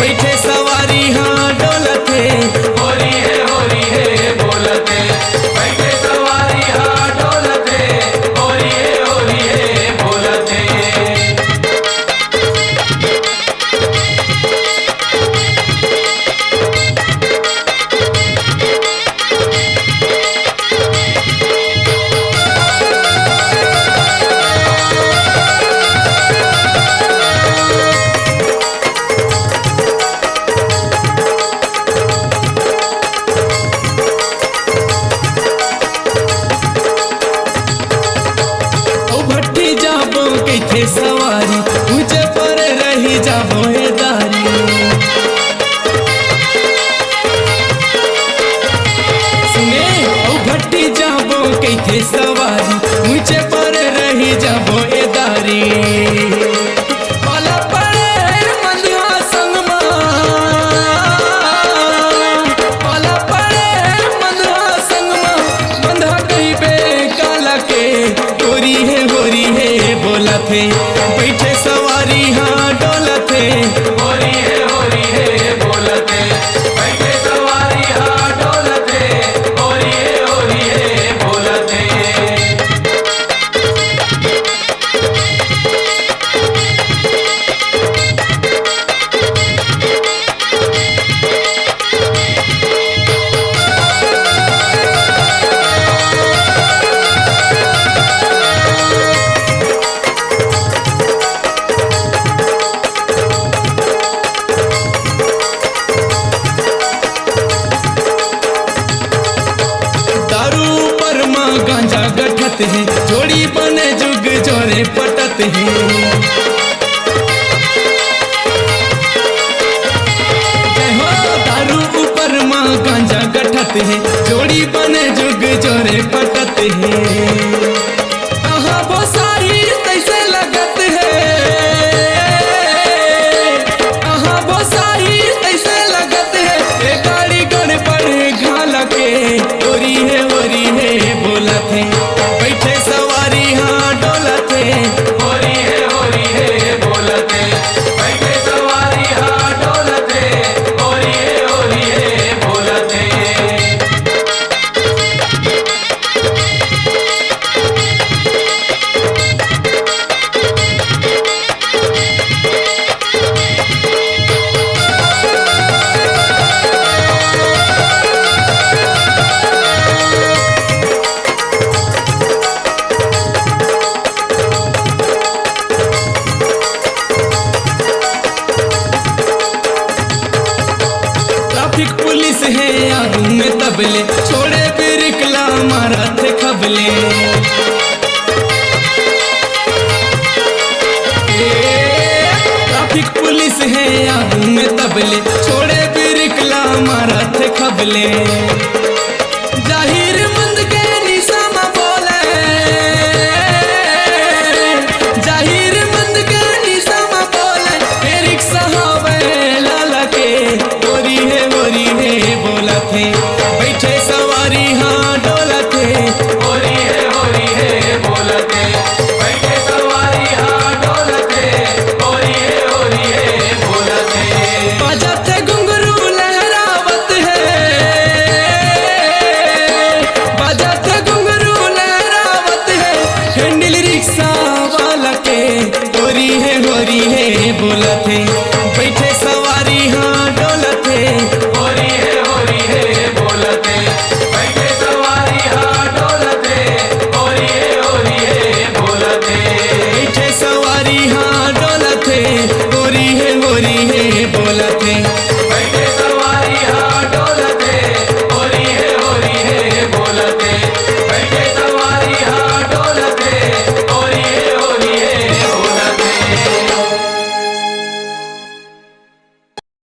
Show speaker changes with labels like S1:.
S1: बैठे सवारी हाँ डोलते।
S2: हो रही है बोलते, बैठे सवारी हाँ डोलते, हो रही है बोलते।
S1: कैथे सवारी ऊंचे पर रही जाबो हे दारी। सुने ओ भट्टी जाबो कैथे सवारी ऊंचे पर रही जाबो ए दारी। पाला पड़े मंदिया संगमा, पाला पड़े मंदिया संगमा, बंधा कहिबे काला के गोरी है बोलते। बैठे सवारी हाँ डोलते।
S2: हो रही है बोलते, बैठे सवारी हाँ डोलते, हो रही है बोलते।
S1: गांजा गठत है जोड़ी बने जुग जोरे पटत है। दारू ऊपर माँ गांजा गठत है जोड़ी बने जुग जोरे पटत है। कहाँ वो सारी कैसे लगत है, कहाँ वो सारी कैसे लगत है। गाड़ी गड़बड़ घाल के ओरी है बोलते। बैठे सवारी हाँ डोलते।
S2: हो रही है बोलते, बैठे सवारी हाँ डोलते, हो रही है बोलते।
S1: पुलिस है आगू में तबले छोड़े बिरकला मारा थे खबले। ट्रैफिक पुलिस है आगू में तबले छोड़े बिरकला मारा थे खबले।